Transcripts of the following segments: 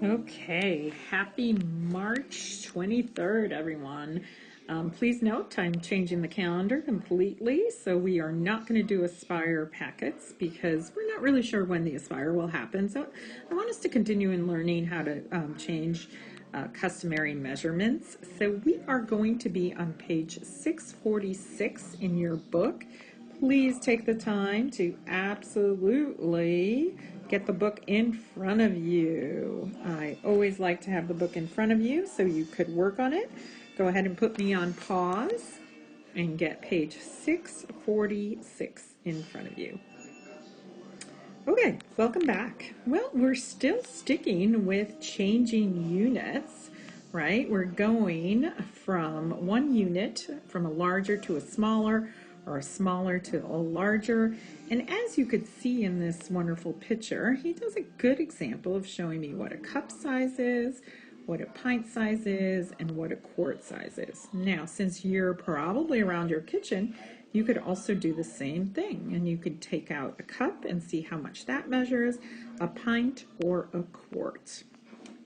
Okay, happy March 23rd, everyone. Please note I'm changing the calendar completely, so we are not going to do Aspire packets because we're not really sure when the Aspire will happen. So I want us to continue in learning how to change customary measurements. So we are going to be on page 646 in your book. Please take the time to absolutely get the book in front of you. I always like to have the book in front of you so you could work on it. Go ahead and put me on pause and get page 646 in front of you. Okay, welcome back. Well, we're still sticking with changing units, right? We're going from one unit, from a larger to a smaller, or a smaller to a larger. And as you could see in this wonderful picture, he does a good example of showing me what a cup size is, what a pint size is, and what a quart size is. Now, since you're probably around your kitchen, you could also do the same thing, and you could take out a cup and see how much that measures, a pint or a quart.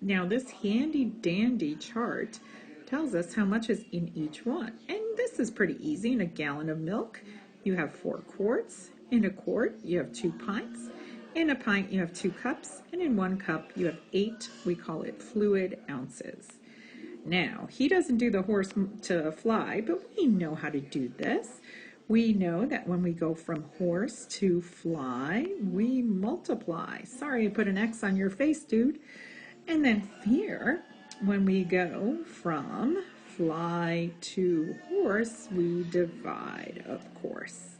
Now, this handy dandy chart tells us how much is in each one, and this is pretty easy. In a gallon of milk, you have 4 quarts. In a quart, you have 2 pints. In a pint, you have 2 cups, and in 1 cup, you have 8, we call it fluid ounces. Now, he doesn't do the horse to fly, but we know how to do this. We know that when we go from horse to fly, we multiply. Sorry, I put an X on your face, dude. And then here, when we go from fly to horse, we divide, of course.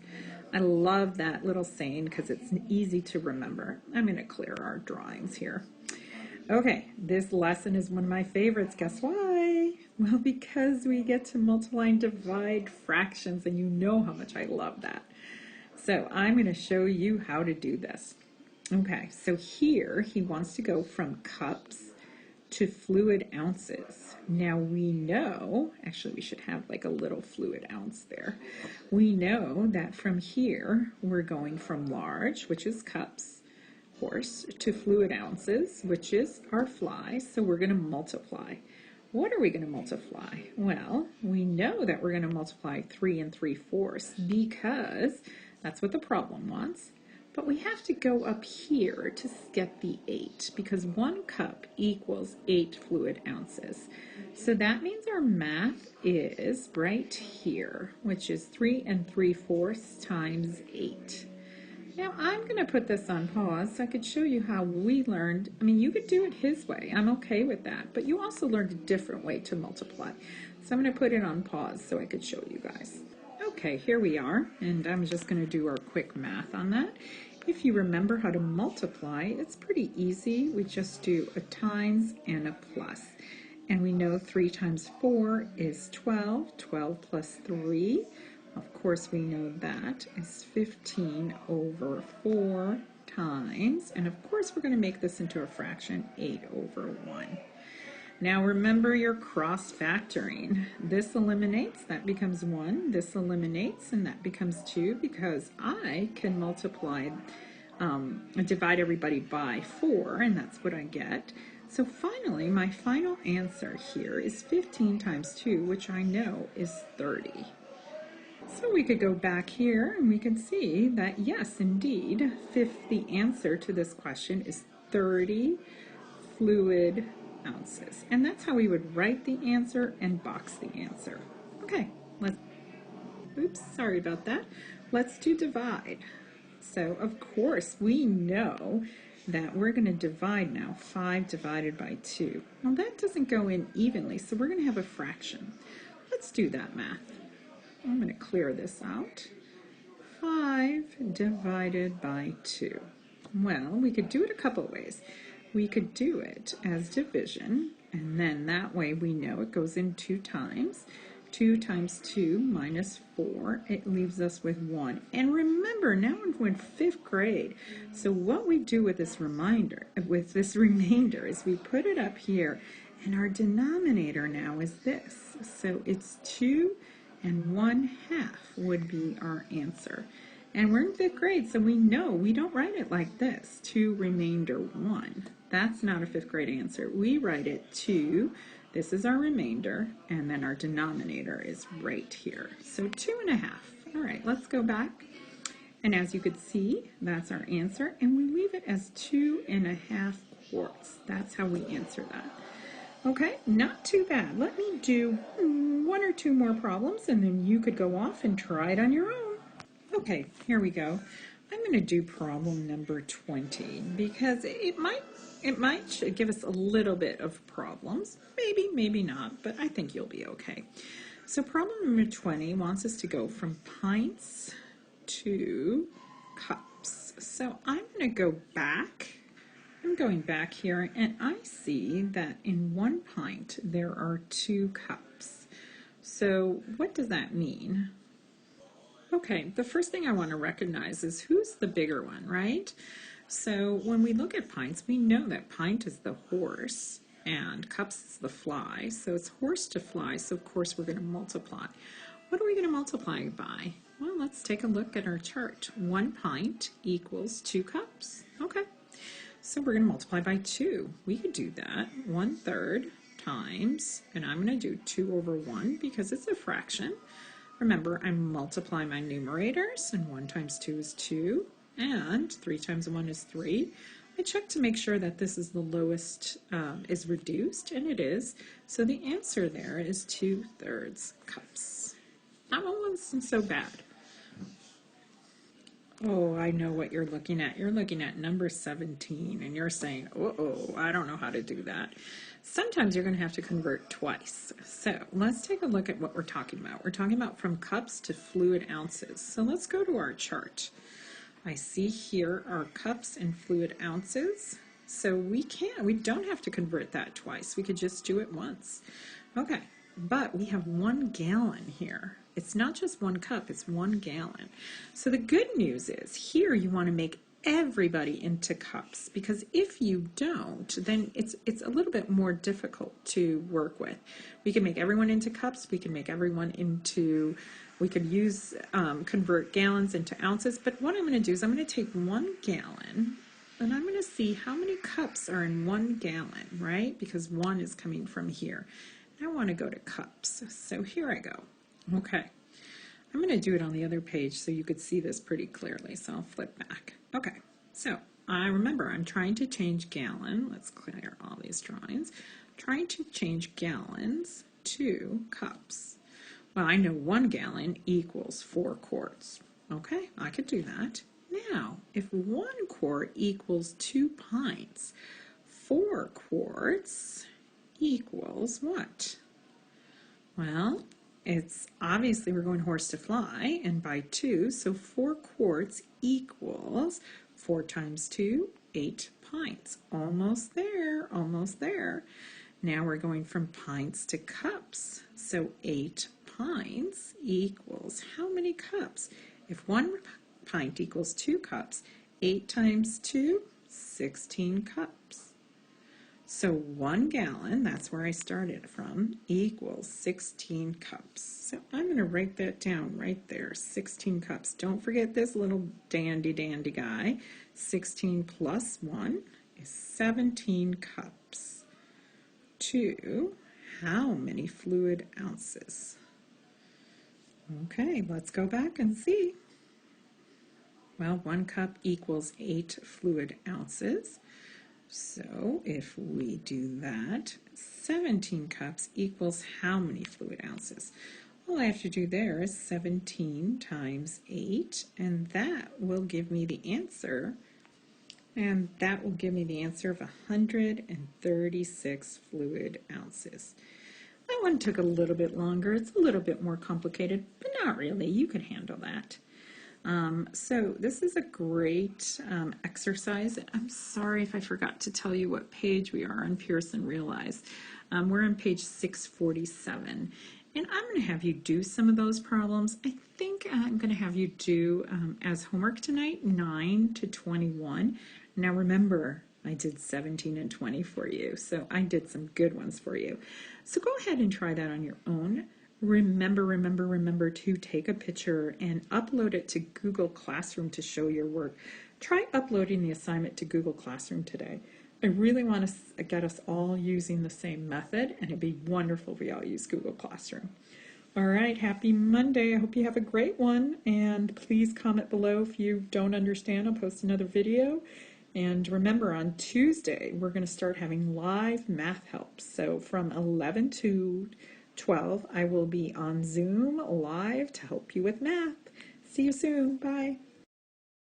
I love that little saying because it's easy to remember. I'm going to clear our drawings here. Okay, this lesson is one of my favorites. Guess why? Well, because we get to multiply and divide fractions, and you know how much I love that. So I'm going to show you how to do this. Okay, so here he wants to go from cups to fluid ounces. Now we know, actually we should have like a little fluid ounce there. We know that from here we're going from large, which is cups, horse, to fluid ounces, which is our fly. So we're going to multiply. What are we going to multiply? Well, we know that we're going to multiply 3 3/4 because that's what the problem wants. But we have to go up here to get the 8 because 1 cup equals 8 fluid ounces. So that means our math is right here, which is 3 3/4 times 8. Now I'm going to put this on pause so I could show you how we learned. I mean, you could do it his way. I'm okay with that. But you also learned a different way to multiply. So I'm going to put it on pause so I could show you guys. Okay, here we are. And I'm just going to do our quick math on that. If you remember how to multiply, it's pretty easy. We just do a times and a plus. And we know 3 times 4 is 12. 12 plus 3. Of course, we know that is 15 over 4 times, and of course we're going to make this into a fraction, 8 over 1. Now remember your cross factoring. This eliminates, that becomes 1. This eliminates, and that becomes 2 because I can multiply, divide everybody by 4, and that's what I get. So finally, my final answer here is 15 times 2, which I know is 30. So we could go back here and we can see that yes, indeed, the answer to this question is 30 fluid ounces. And that's how we would write the answer and box the answer. Okay, oops, sorry about that. Let's do divide. So of course we know that we're going to divide now 5 divided by 2. Well, that doesn't go in evenly, so we're going to have a fraction. Let's do that math. I'm going to clear this out. 5 divided by 2. Well, we could do it a couple ways. We could do it as division, and then that way we know it goes in 2 times. 2 times 2 minus 4, it leaves us with 1. And remember, now we're in 5th grade. So what we do with this remainder is we put it up here, and our denominator now is this. So it's 2 and 1/2 would be our answer. And we're in 5th grade, so we know we don't write it like this, 2 remainder 1. That's not a fifth grade answer. We write it 2. This is our remainder, and then our denominator is right here. So 2.5. All right, let's go back. And as you could see, that's our answer, and we leave it as 2.5 quarts. That's how we answer that. Okay, not too bad. Let me do 1 or 2 more problems, and then you could go off and try it on your own. Okay, here we go. I'm going to do problem number 20 because it might give us a little bit of problems. Maybe, maybe not, but I think you'll be okay. So problem number 20 wants us to go from pints to cups. So I'm going to go back. I'm going back here, and I see that in 1 pint there are 2 cups. So what does that mean? Okay, the first thing I want to recognize is who's the bigger one, right? So when we look at pints, we know that pint is the horse and cups is the fly. So it's horse to fly, so of course we're going to multiply. What are we going to multiply by? Well, let's take a look at our chart. 1 pint equals 2 cups. Okay, so we're going to multiply by 2. We could do that. 1/3 times, and I'm going to do 2 over 1 because it's a fraction. Remember, I multiply my numerators, and 1 times 2 is 2, and 3 times 1 is 3. I check to make sure that this is the lowest, is reduced, and it is. So the answer there is 2/3 cups. That one wasn't so bad. Oh, I know what you're looking at. You're looking at number 17, and you're saying, uh-oh, I don't know how to do that. Sometimes you're going to have to convert twice. So let's take a look at what we're talking about. We're talking about from cups to fluid ounces. So let's go to our chart. I see here our cups and fluid ounces. So we don't have to convert that twice. We could just do it once. Okay, but we have 1 gallon here. It's not just 1 cup, it's 1 gallon. So the good news is here you want to make everybody into cups, because if you don't, then it's a little bit more difficult to work with. We can make everyone into cups, we can make everyone into, we could use, convert gallons into ounces, but what I'm going to do is I'm going to take 1 gallon and I'm going to see how many cups are in 1 gallon, right? Because 1 is coming from here. I want to go to cups. So here I go. Okay. I'm going to do it on the other page so you could see this pretty clearly. So I'll flip back. Okay. So I remember I'm trying to change gallon. Let's clear all these drawings. Trying to change gallons to cups. Well, I know 1 gallon equals 4 quarts. Okay, I could do that. Now, if 1 quart equals 2 pints, 4 quarts equals what? Well, it's obviously we're going horse to fly, and by 2, so 4 quarts equals 4 times 2, 8 pints. Almost there, almost there. Now we're going from pints to cups. So 8 pints equals how many cups? If 1 pint equals 2 cups, 8 times 2, 16 cups. So 1 gallon, that's where I started from, equals 16 cups. So I'm going to write that down right there, 16 cups. Don't forget this little dandy guy. 16 plus 1 is 17 cups. To how many fluid ounces? Okay, let's go back and see. Well, 1 cup equals 8 fluid ounces. So if we do that, 17 cups equals how many fluid ounces? All I have to do there is 17 times 8, and that will give me the answer. And that will give me the answer of 136 fluid ounces. That one took a little bit longer. It's a little bit more complicated, but not really. You could handle that. So this is a great exercise. I'm sorry if I forgot to tell you what page we are on Pearson Realize. We're on page 647. And I'm going to have you do some of those problems. I think I'm going to have you do as homework tonight, 9 to 21. Now remember, I did 17 and 20 for you, so I did some good ones for you. So go ahead and try that on your own. Remember to take a picture and upload it to Google Classroom to show your work. Try uploading the assignment to Google Classroom today. I really want to get us all using the same method, and it'd be wonderful if we all use Google Classroom. All right, happy Monday. I hope you have a great one, and please comment below if you don't understand. I'll post another video. And remember, on Tuesday, we're going to start having live math helps. So from 11 to 12, I will be on Zoom live to help you with math. See you soon. Bye.